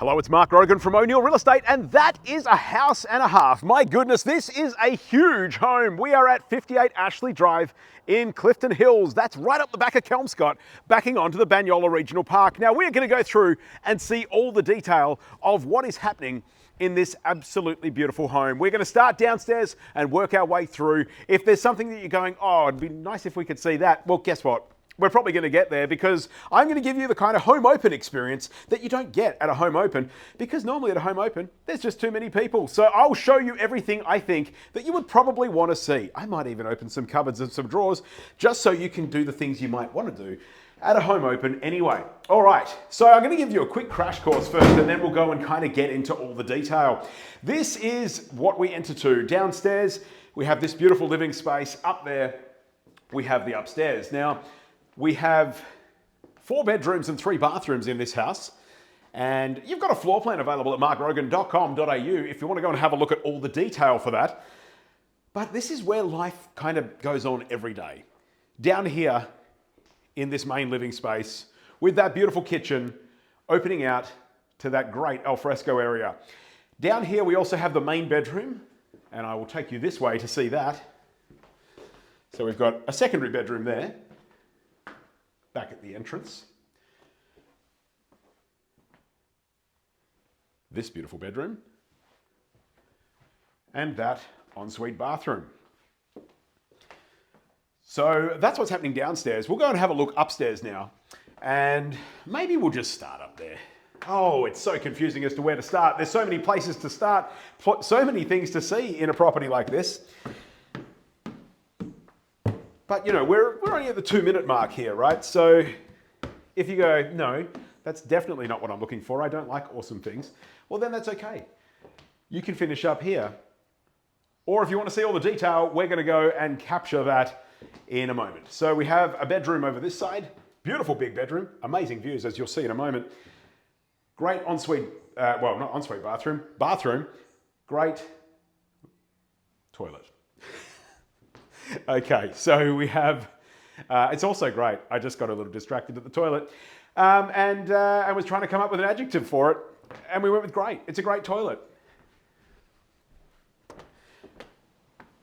Hello, it's Mark Rogan from O'Neill Real Estate, and that is a house and a half. My goodness, this is a huge home. We are at 58 Ashley Drive in Clifton Hills. That's right up the back of Kelmscott, backing onto the Banyowla Regional Park. Now, we're going to go through and see all the detail of what is happening in this absolutely beautiful home. We're going to start downstairs and work our way through. If there's something that you're going, oh, it'd be nice if we could see that, well, guess what? We're probably going to get there because I'm going to give you the kind of home open experience that you don't get at a home open, because normally at a home open, there's just too many people. So I'll show you everything I think that you would probably want to see. I might even open some cupboards and some drawers just so you can do the things you might want to do at a home open anyway. All right, so I'm going to give you a quick crash course first, and then we'll go and kind of get into all the detail. This is what we enter to. Downstairs, we have this beautiful living space. Up there, we have the upstairs. Now, we have 4 bedrooms and 3 bathrooms in this house. And you've got a floor plan available at markrogan.com.au if you want to go and have a look at all the detail for that. But this is where life kind of goes on every day. Down here in this main living space with that beautiful kitchen opening out to that great alfresco area. Down here we also have the main bedroom, and I will take you this way to see that. So we've got a secondary bedroom there, back at the entrance. This beautiful bedroom. And that ensuite bathroom. So that's what's happening downstairs. We'll go and have a look upstairs now. And maybe we'll just start up there. Oh, it's so confusing as to where to start. There's so many places to start, so many things to see in a property like this. But you know, we're only at the 2-minute mark here, right? So if you go, no, that's definitely not what I'm looking for, I don't like awesome things, well then that's okay. You can finish up here. Or if you want to see all the detail, we're gonna go and capture that in a moment. So we have a bedroom over this side, beautiful big bedroom, amazing views as you'll see in a moment. Great ensuite, well not ensuite bathroom, great toilet. Okay, so we have, it's also great. I just got a little distracted at the toilet and was trying to come up with an adjective for it, and we went with great. It's a great toilet.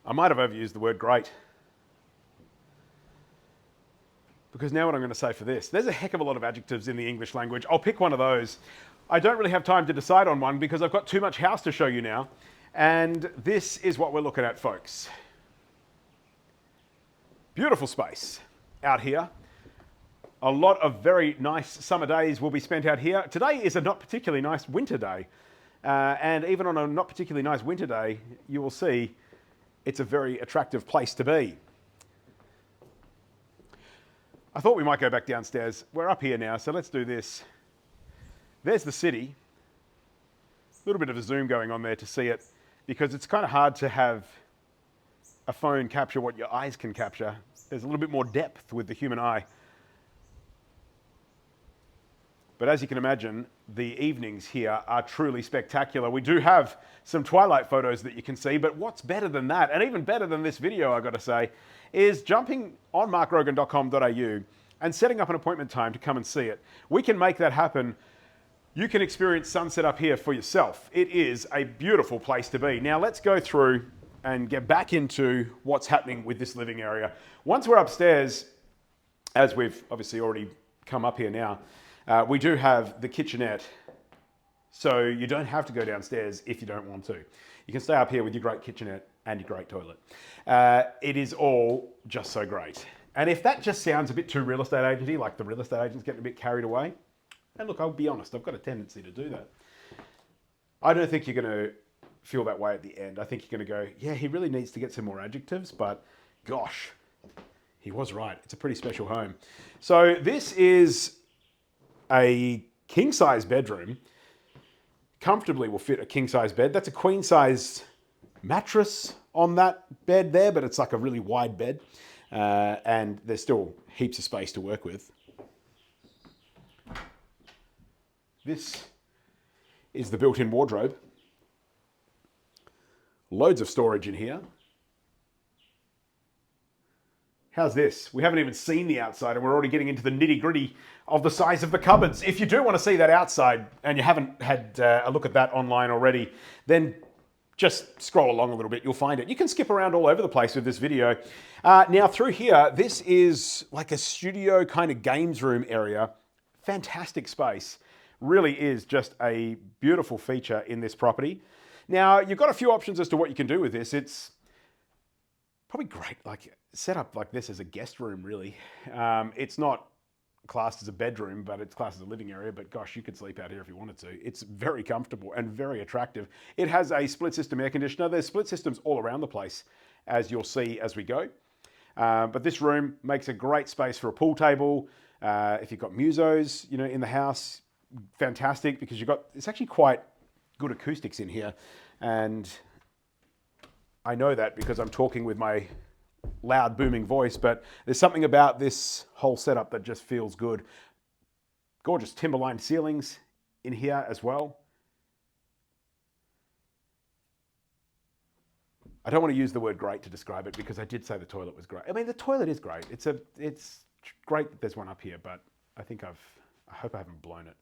I might have overused the word great, because now what I'm going to say for this, there's a heck of a lot of adjectives in the English language. I'll pick one of those. I don't really have time to decide on one because I've got too much house to show you now, and this is what we're looking at, folks. Beautiful space out here. A lot of very nice summer days will be spent out here. Today is a not particularly nice winter day. And even on a not particularly nice winter day, you will see it's a very attractive place to be. I thought we might go back downstairs. We're up here now, so let's do this. There's the city. A little bit of a zoom going on there to see it, because it's kind of hard to have a phone capture what your eyes can capture. There's a little bit more depth with the human eye. But as you can imagine, the evenings here are truly spectacular. We do have some twilight photos that you can see, but what's better than that, and even better than this video, I've got to say, is jumping on markrogan.com.au and setting up an appointment time to come and see it. We can make that happen. You can experience sunset up here for yourself. It is a beautiful place to be. Now let's go through and get back into what's happening with this living area. Once we're upstairs, as we've obviously already come up here now, we do have the kitchenette. So you don't have to go downstairs if you don't want to. You can stay up here with your great kitchenette and your great toilet. It is all just so great. And if that just sounds a bit too real estate agency, like the real estate agent's getting a bit carried away, and look, I'll be honest, I've got a tendency to do that. I don't think you're going to feel that way at the end. I think you're going to go, yeah, he really needs to get some more adjectives, but gosh, he was right. It's a pretty special home. So this is a king-size bedroom. Comfortably will fit a king-size bed. That's a queen-size mattress on that bed there, but it's like a really wide bed, and there's still heaps of space to work with. This is the built-in wardrobe. Loads of storage in here. How's this? We haven't even seen the outside and we're already getting into the nitty gritty of the size of the cupboards. If you do want to see that outside and you haven't had a look at that online already, then just scroll along a little bit, you'll find it. You can skip around all over the place with this video. Now through here, this is like a studio kind of games room area. Fantastic space. Really is just a beautiful feature in this property. Now, you've got a few options as to what you can do with this. It's probably great, like set up like this as a guest room, really. It's not classed as a bedroom, but it's classed as a living area. But gosh, you could sleep out here if you wanted to. It's very comfortable and very attractive. It has a split system air conditioner. There's split systems all around the place, as you'll see as we go. But this room makes a great space for a pool table. If you've got musos, you know, in the house, fantastic, because it's actually quite good acoustics in here. And I know that because I'm talking with my loud booming voice, but there's something about this whole setup that just feels good. Gorgeous timber-lined ceilings in here as well. I don't want to use the word great to describe it because I did say the toilet was great. I mean, the toilet is great. It's great that there's one up here, but I hope I haven't blown it.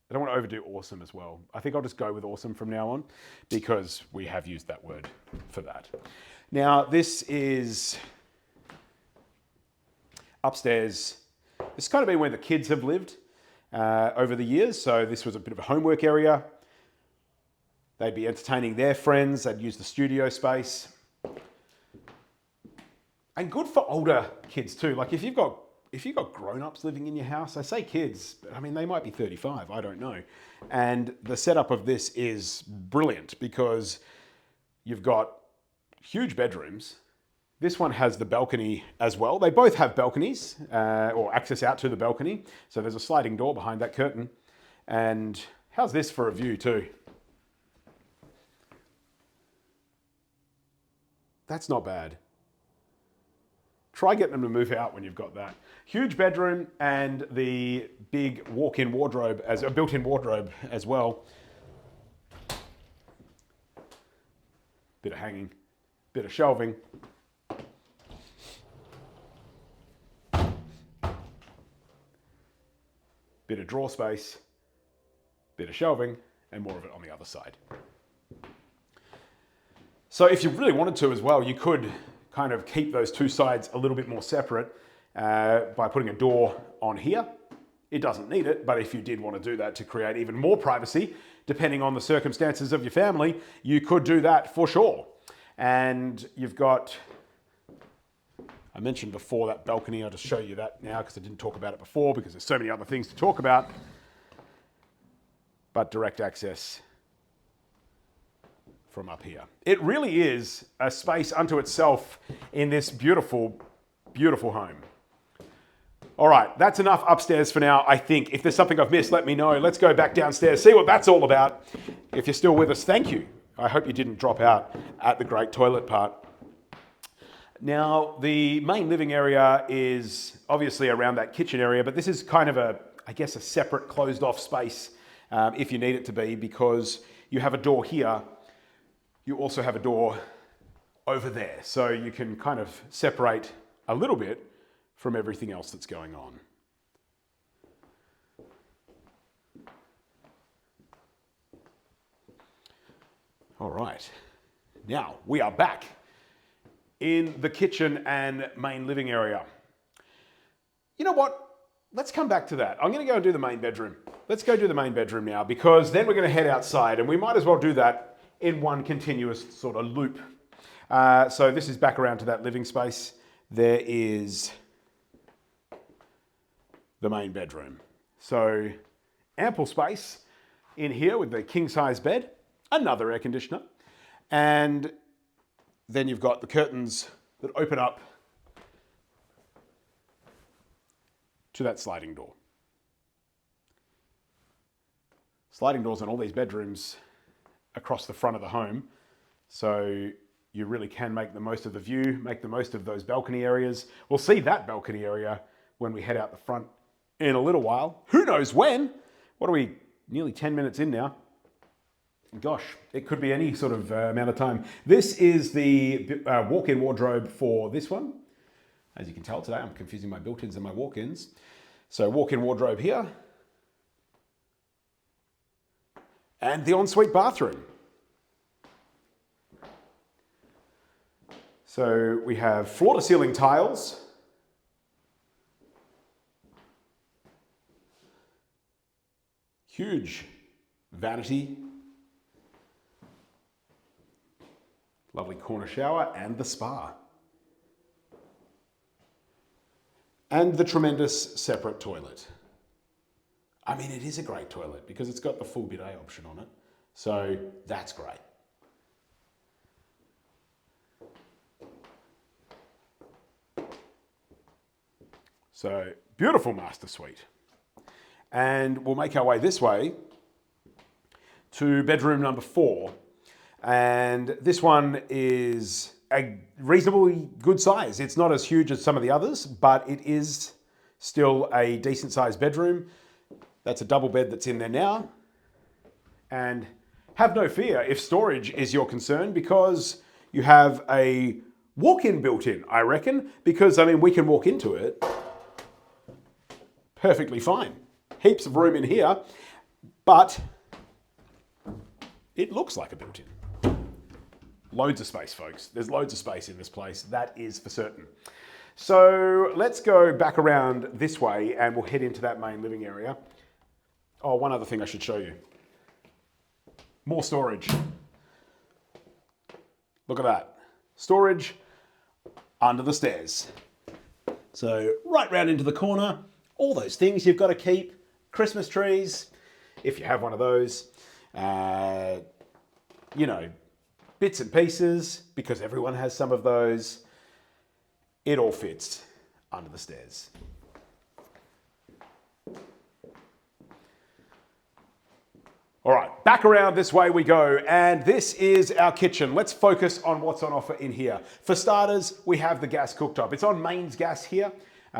I don't want to overdo awesome as well. I think I'll just go with awesome from now on because we have used that word for that. Now, this is upstairs. This has kind of been where the kids have lived over the years. So this was a bit of a homework area. They'd be entertaining their friends. They'd use the studio space. And good for older kids too. Like if you've got grown-ups living in your house, I say kids, I mean, they might be 35, I don't know. And the setup of this is brilliant because you've got huge bedrooms. This one has the balcony as well. They both have balconies or access out to the balcony. So there's a sliding door behind that curtain. And how's this for a view too? That's not bad. Try getting them to move out when you've got that. Huge bedroom and the big walk-in wardrobe, as a built-in wardrobe as well. Bit of hanging, bit of shelving. Bit of drawer space, bit of shelving, and more of it on the other side. So if you really wanted to as well, you could kind of keep those two sides a little bit more separate by putting a door on here. It doesn't need it, but if you did want to do that to create even more privacy, depending on the circumstances of your family, you could do that for sure. And you've got, I mentioned before that balcony. I'll just show you that now because I didn't talk about it before because there's so many other things to talk about. But direct access from up here. It really is a space unto itself in this beautiful, beautiful home. All right, that's enough upstairs for now, I think. If there's something I've missed, let me know. Let's go back downstairs, see what that's all about. If you're still with us, thank you. I hope you didn't drop out at the great toilet part. Now, the main living area is obviously around that kitchen area, but this is kind of I guess, a separate closed off space if you need it to be, because you have a door here. You also have a door over there. So you can kind of separate a little bit from everything else that's going on. All right, now we are back in the kitchen and main living area. You know what? Let's come back to that. I'm going to go and do the main bedroom. Let's go do the main bedroom now, because then we're going to head outside, and we might as well do that in one continuous sort of loop. So this is back around to that living space. There is the main bedroom. So ample space in here with the king size bed, another air conditioner, and then you've got the curtains that open up to that sliding door. Sliding doors on all these bedrooms across the front of the home. So you really can make the most of the view, make the most of those balcony areas. We'll see that balcony area when we head out the front in a little while. Who knows when? What are we, nearly 10 minutes in now? Gosh, it could be any sort of amount of time. This is the walk-in wardrobe for this one. As you can tell today, I'm confusing my built-ins and my walk-ins. So walk-in wardrobe here. And the ensuite bathroom. So we have floor-to-ceiling tiles. Huge vanity. Lovely corner shower and the spa. And the tremendous separate toilet. I mean, it is a great toilet because it's got the full bidet option on it. So that's great. So beautiful master suite. And we'll make our way this way to bedroom number 4. And this one is a reasonably good size. It's not as huge as some of the others, but it is still a decent sized bedroom. That's a double bed that's in there now. And have no fear if storage is your concern, because you have a walk-in built in, I reckon, because I mean, we can walk into it perfectly fine. Heaps of room in here, but it looks like a built-in. Loads of space, folks. There's loads of space in this place, that is for certain. So let's go back around this way and we'll head into that main living area. Oh, one other thing I should show you. More storage. Look at that. Storage under the stairs. So right round into the corner, all those things you've got to keep. Christmas trees, if you have one of those. You know, bits and pieces, because everyone has some of those. It all fits under the stairs. All right, back around this way we go, and this is our kitchen. Let's focus on what's on offer in here. For starters, we have the gas cooktop. It's on mains gas here.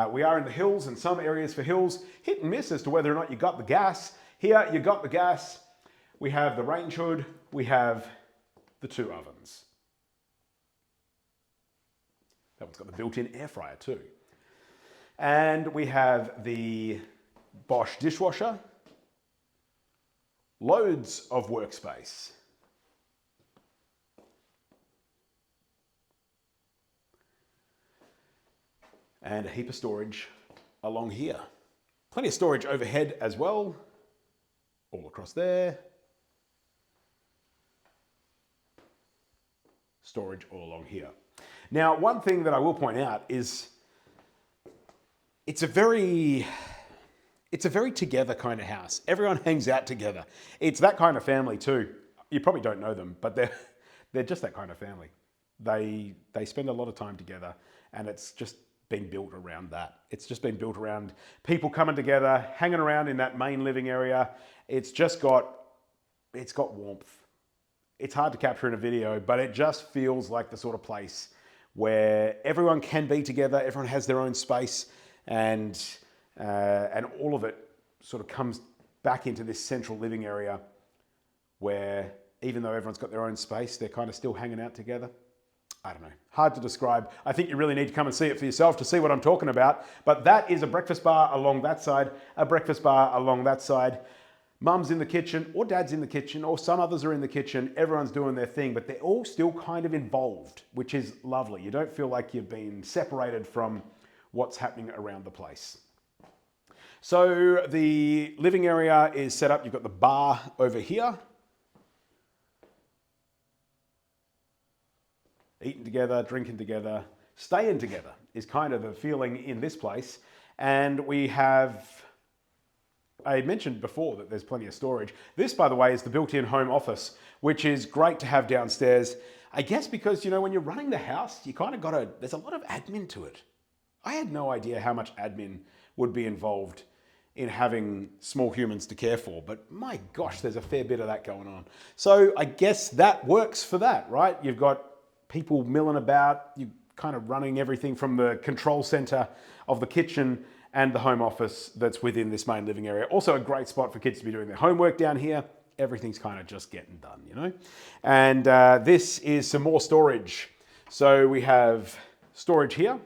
We are in the hills, and some areas for hills hit and miss as to whether or not you got the gas. Here, you got the gas. We have the range hood. We have the 2 ovens. That one's got the built-in air fryer too. And we have the Bosch dishwasher. Loads of workspace. And a heap of storage along here. Plenty of storage overhead as well. All across there. Storage all along here. Now, one thing that I will point out is it's a very together kind of house. Everyone hangs out together. It's that kind of family too. You probably don't know them, but they're just that kind of family. They spend a lot of time together, and it's just been built around that. It's just been built around people coming together, hanging around in that main living area. It's got warmth. It's hard to capture in a video, but it just feels like the sort of place where everyone can be together, everyone has their own space, and all of it sort of comes back into this central living area where even though everyone's got their own space, they're kind of still hanging out together. I don't know, hard to describe. I think you really need to come and see it for yourself to see what I'm talking about. But that is a breakfast bar along that side, a breakfast bar along that side. Mum's in the kitchen, or dad's in the kitchen, or some others are in the kitchen. Everyone's doing their thing, but they're all still kind of involved, which is lovely. You don't feel like you've been separated from what's happening around the place. So the living area is set up. You've got the bar over here. Eating together, drinking together, staying together is kind of the feeling in this place. And we have, I mentioned before that there's plenty of storage. This, by the way, is the built-in home office, which is great to have downstairs. I guess because, you know, when you're running the house, you kind of there's a lot of admin to it. I had no idea how much admin would be involved in having small humans to care for, but my gosh, there's a fair bit of that going on. So I guess that works for that, right? You've got people milling about, you're kind of running everything from the control center of the kitchen and the home office that's within this main living area. Also a great spot for kids to be doing their homework down here. Everything's kind of just getting done, you know? And this is some more storage. So we have storage here.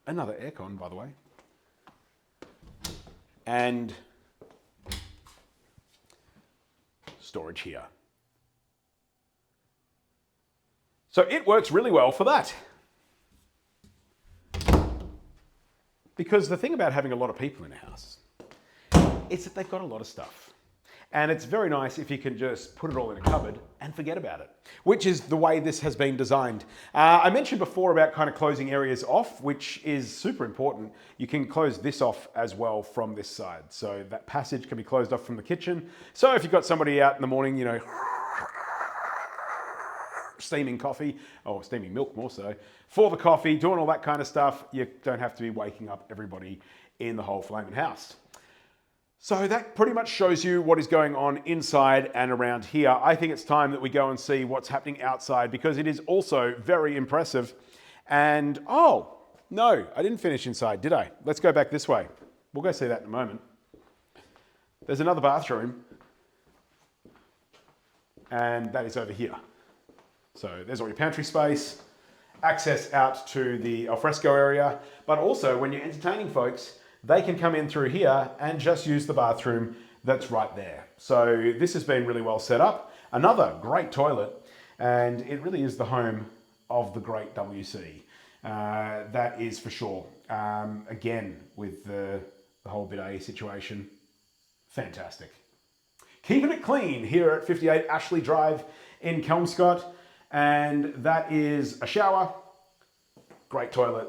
Another aircon, by the way. And storage here. So it works really well for that. Because the thing about having a lot of people in a house is that they've got a lot of stuff. And it's very nice if you can just put it all in a cupboard and forget about it, which is the way this has been designed. I mentioned before about kind of closing areas off, which is super important. You can close this off as well from this side. So that passage can be closed off from the kitchen. So if you've got somebody out in the morning, you know, steaming coffee, or steaming milk more so, for the coffee, doing all that kind of stuff, you don't have to be waking up everybody in the whole flaming house. So that pretty much shows you what is going on inside and around here. I think it's time that we go and see what's happening outside because it is also very impressive. And, oh, no, I didn't finish inside, did I? Let's go back this way. We'll go see that in a moment. There's another bathroom, and that is over here. So there's all your pantry space, access out to the alfresco area, but also when you're entertaining folks, they can come in through here and just use the bathroom that's right there. So this has been really well set up. Another great toilet, and it really is the home of the great WC. That is for sure. Again, with the whole bidet situation, fantastic. Keeping it clean here at 58 Ashley Drive in Kelmscott, and that is a shower, great toilet,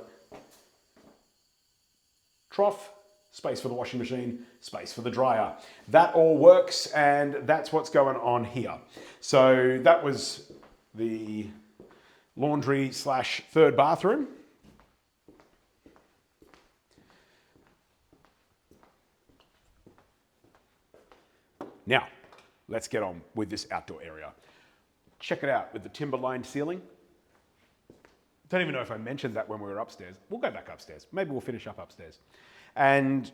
trough, space for the washing machine, space for the dryer. That all works, and that's what's going on here. So that was the laundry slash third bathroom. Now, let's get on with this outdoor area. Check it out with the timber-lined ceiling. Don't even know if I mentioned that when we were upstairs. We'll go back upstairs. Maybe we'll finish up upstairs. And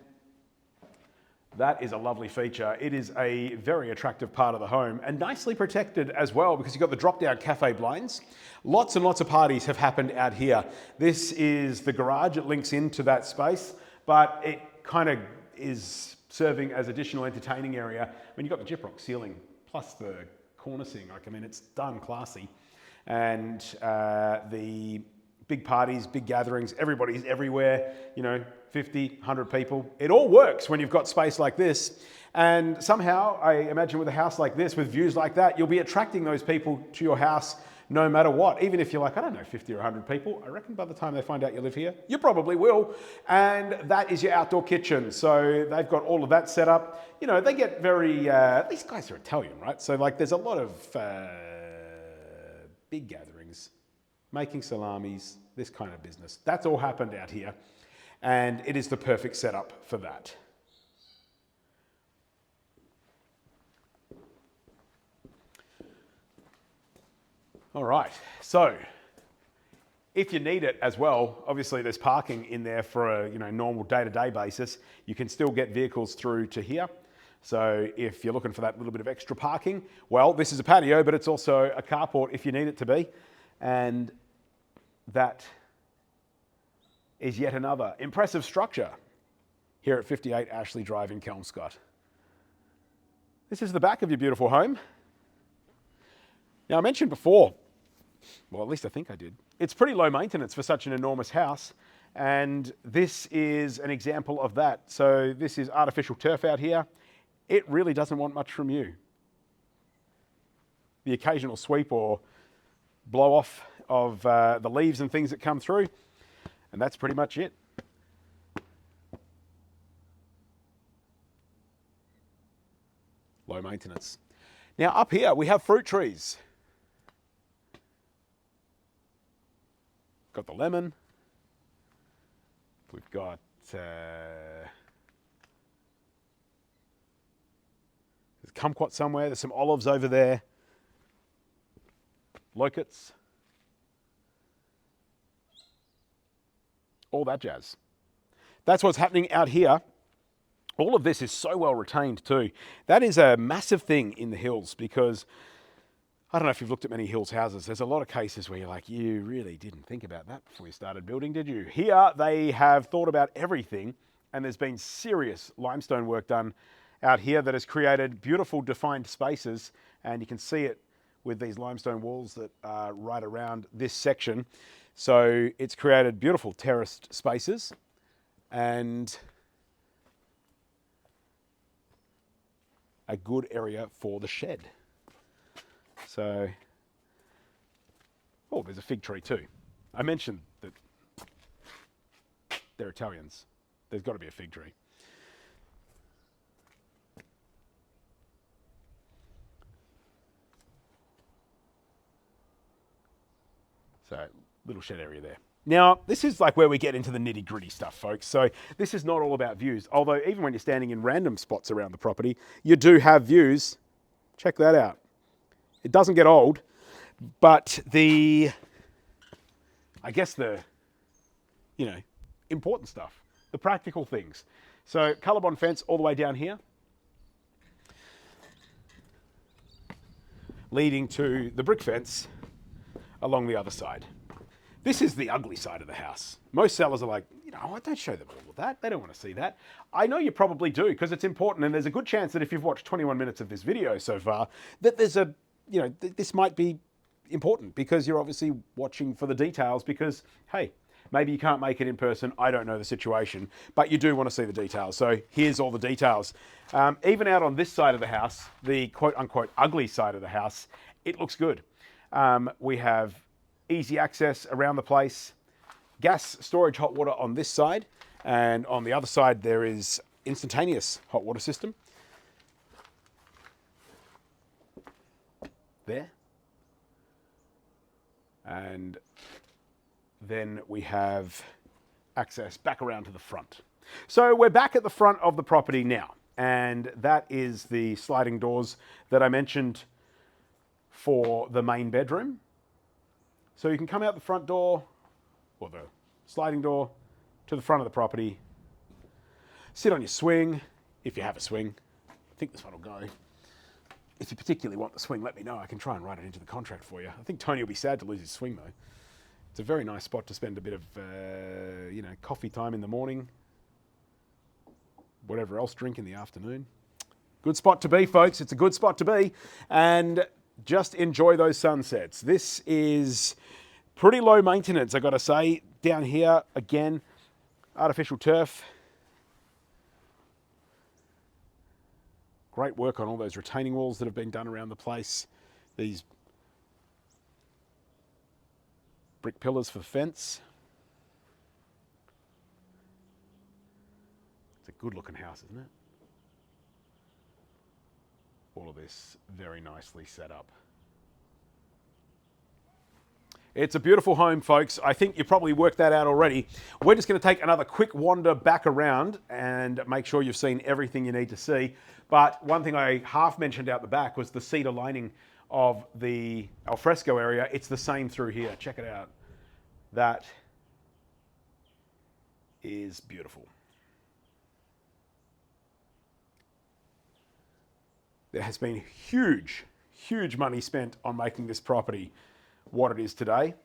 that is a lovely feature. It is a very attractive part of the home and nicely protected as well because you've got the drop-down cafe blinds. Lots and lots of parties have happened out here. This is the garage. It links into that space, but it kind of is serving as additional entertaining area. I mean, you've got the gyprock ceiling plus the cornicing. Like, I mean, it's done classy. And the big parties, big gatherings, everybody's everywhere, you know, 50, 100 people. It all works when you've got space like this. And somehow, I imagine with a house like this, with views like that, you'll be attracting those people to your house no matter what. Even if you're like, I don't know, 50 or 100 people, I reckon by the time they find out you live here, you probably will. And that is your outdoor kitchen. So they've got all of that set up. You know, they get very, these guys are Italian, right? So like there's a lot of big gatherings, making salamis, this kind of business. That's all happened out here. And it is the perfect setup for that. All right, so if you need it as well, obviously there's parking in there for a normal day-to-day basis. You can still get vehicles through to here. So if you're looking for that little bit of extra parking, well, this is a patio, but it's also a carport if you need it to be. And that is yet another impressive structure here at 58 Ashley Drive in Kelmscott. This is the back of your beautiful home. Now, I mentioned before, well, at least I think I did, it's pretty low maintenance for such an enormous house, and this is an example of that. So this is artificial turf out here. It really doesn't want much from you. The occasional sweep or blow off of the leaves and things that come through, and that's pretty much it. Low maintenance. Now up here we have fruit trees. Got the lemon. We've got there's kumquat somewhere. There's some olives over there. Locusts. All that jazz. That's what's happening out here. All of this is so well retained too. That is a massive thing in the hills because I don't know if you've looked at many Hills houses. There's a lot of cases where you're like, you really didn't think about that before you started building, did you? Here, they have thought about everything, and there's been serious limestone work done out here that has created beautiful defined spaces, and you can see it with these limestone walls that are right around this section. So it's created beautiful terraced spaces and a good area for the shed. So, oh, there's a fig tree too. I mentioned that they're Italians. There's got to be a fig tree. So, little shed area there. Now, this is like where we get into the nitty gritty stuff, folks. So this is not all about views. Although even when you're standing in random spots around the property, you do have views. Check that out. It doesn't get old, but I guess the, important stuff, the practical things. So ColourBond fence all the way down here, leading to the brick fence along the other side. This is the ugly side of the house. Most sellers are like, don't show them all of that. They don't want to see that. I know you probably do because it's important, and there's a good chance that if you've watched 21 minutes of this video so far, that there's this might be important because you're obviously watching for the details because, hey, maybe you can't make it in person. I don't know the situation, but you do want to see the details. So here's all the details. Even out on this side of the house, the quote unquote ugly side of the house, it looks good. We have easy access around the place, gas storage hot water on this side, and on the other side there is instantaneous hot water system. There. And then we have access back around to the front. So we're back at the front of the property now, and that is the sliding doors that I mentioned for the main bedroom. So you can come out the front door, or the sliding door, to the front of the property, sit on your swing, if you have a swing. I think this one will go. If you particularly want the swing, let me know. I can try and write it into the contract for you. I think Tony will be sad to lose his swing, though. It's a very nice spot to spend a bit of, coffee time in the morning, whatever else, drink in the afternoon. Good spot to be, folks. It's a good spot to be. And just enjoy those sunsets. This is pretty low maintenance, I got to say. Down here, again, artificial turf. Great work on all those retaining walls that have been done around the place. These brick pillars for the fence. It's a good looking house, isn't it? All of this very nicely set up. It's a beautiful home, folks. I think you probably worked that out already. We're just going to take another quick wander back around and make sure you've seen everything you need to see. But one thing I half mentioned out the back was the cedar lining of the alfresco area. It's the same through here. Check it out. That is beautiful. There has been huge money spent on making this property what it is today.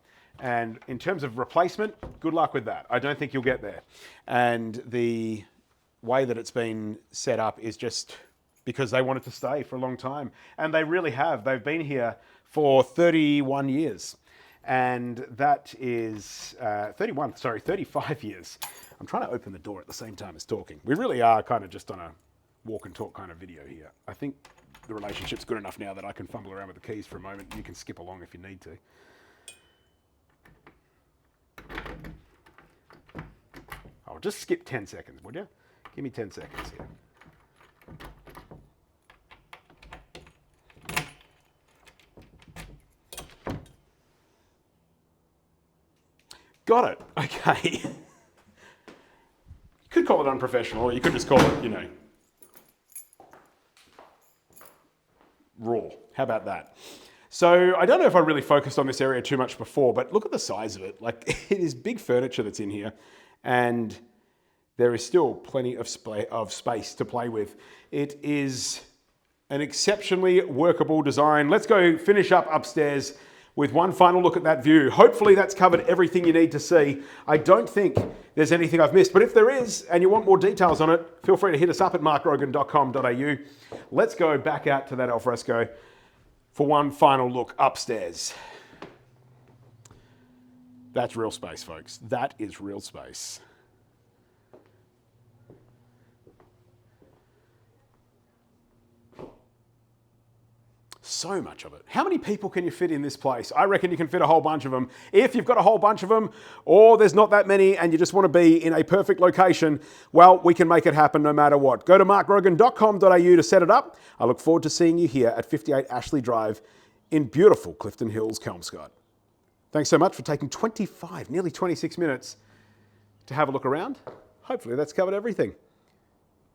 And in terms of replacement, good luck with that. I don't think you'll get there. And the way that it's been set up is just because they wanted to stay for a long time. And they really have. They've been here for 31 years. And that is 35 years. I'm trying to open the door at the same time as talking. We really are kind of just on a walk and talk kind of video here. I think the relationship's good enough now that I can fumble around with the keys for a moment. You can skip along if you need to. I'll just skip 10 seconds, would you? Give me 10 seconds here. Got it. Okay. You could call it unprofessional, or you could just call it, raw. How about that? So I don't know if I really focused on this area too much before, but look at the size of it. Like, it is big furniture that's in here, and there is still plenty of space to play with. It is an exceptionally workable design. Let's go finish up upstairs with one final look at that view. Hopefully that's covered everything you need to see. I don't think there's anything I've missed, but if there is and you want more details on it, feel free to hit us up at markrogan.com.au. Let's go back out to that alfresco for one final look upstairs. That's real space, folks. That is real space. So much of it. How many people can you fit in this place? I reckon you can fit a whole bunch of them. If you've got a whole bunch of them, or there's not that many and you just want to be in a perfect location, well, we can make it happen no matter what. Go to markrogan.com.au to set it up. I look forward to seeing you here at 58 Ashley Drive in beautiful Clifton Hills, Kelmscott. Thanks so much for taking 25, nearly 26 minutes to have a look around. Hopefully that's covered everything.